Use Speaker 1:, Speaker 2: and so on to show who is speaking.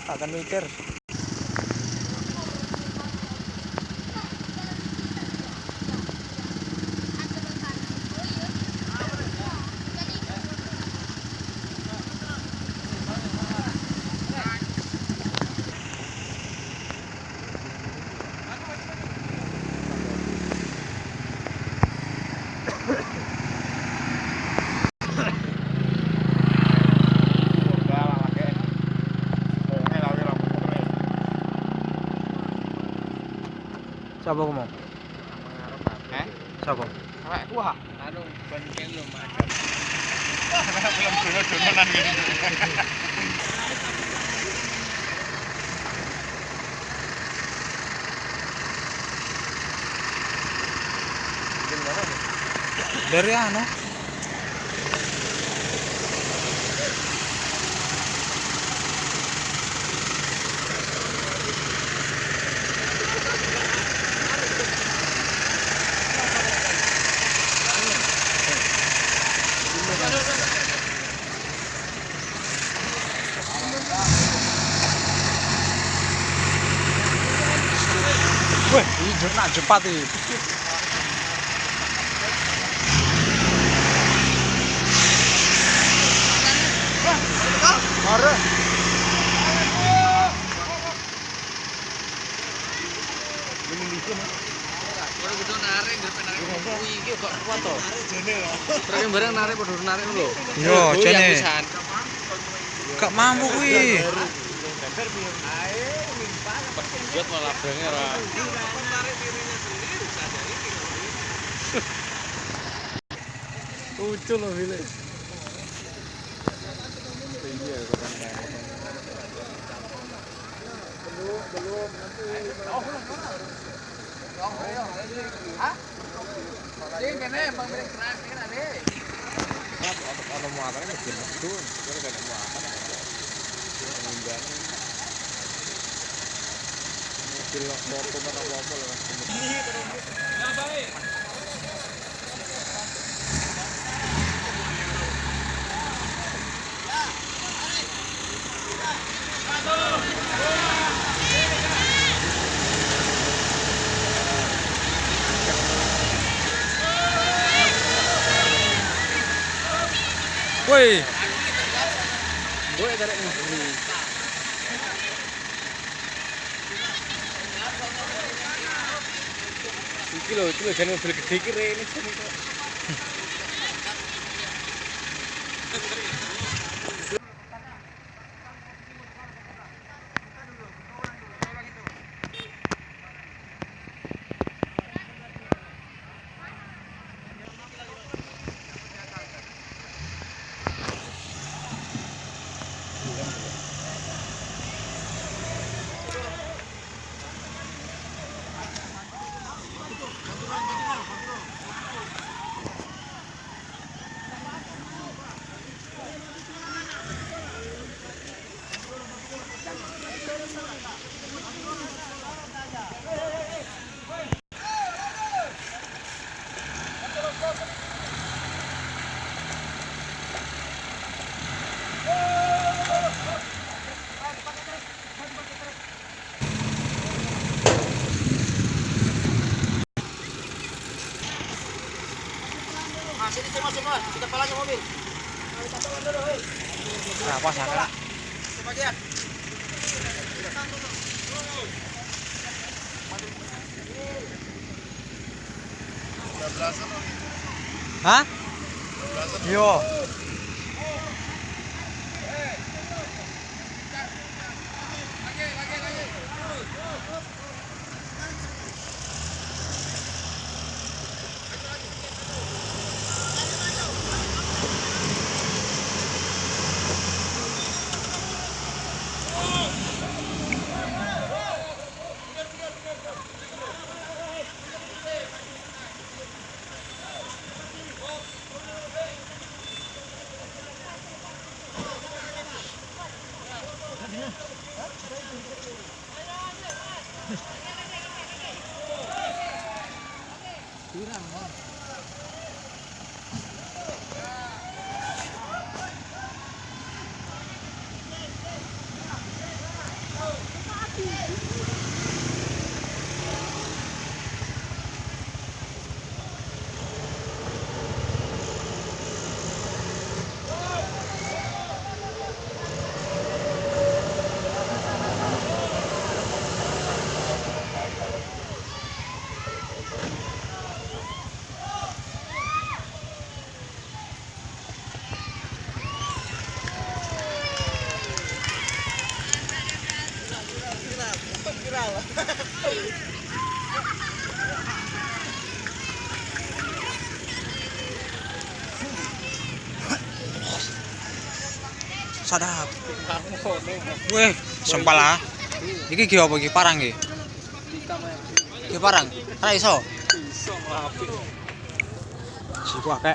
Speaker 1: Tak akan mikir. Siapa ngomong? Siapa?
Speaker 2: Wah, anu banyak lu macam. Belum dono-dononan gitu.
Speaker 1: Dari anu. Wih, ini jurnal cepat ini. Mare.
Speaker 2: Ora kudu narik, narik kuwi iki kok kuat to. Trek bareng narik padha narik lho.
Speaker 1: Yo, jane. Gak mampu kuwi.
Speaker 2: Buat malah banget ora. Lucu loh Bile. Iya, belum nanti. Hah? Jadi kene Bang Bring keras kan ade. Ada muatannya mesti betul. Kalau ada muatan. Kemudian mobil motor apa-apa lah. Ya baik.
Speaker 1: Woi.
Speaker 2: Gue tarik ini. Iki lho jangan mobil gede iki rene jane kok.
Speaker 3: Sini semua, kita palanya mobil.
Speaker 1: Nah, pas sana.
Speaker 3: Sebagian.
Speaker 1: Hah? Yo.
Speaker 2: pirang, Bang.
Speaker 1: Sadap. Weh, sempala. Iki ki apa iki parang iki? Ki parang. Ora iso.
Speaker 2: Iso nglapi.
Speaker 1: Siku akeh.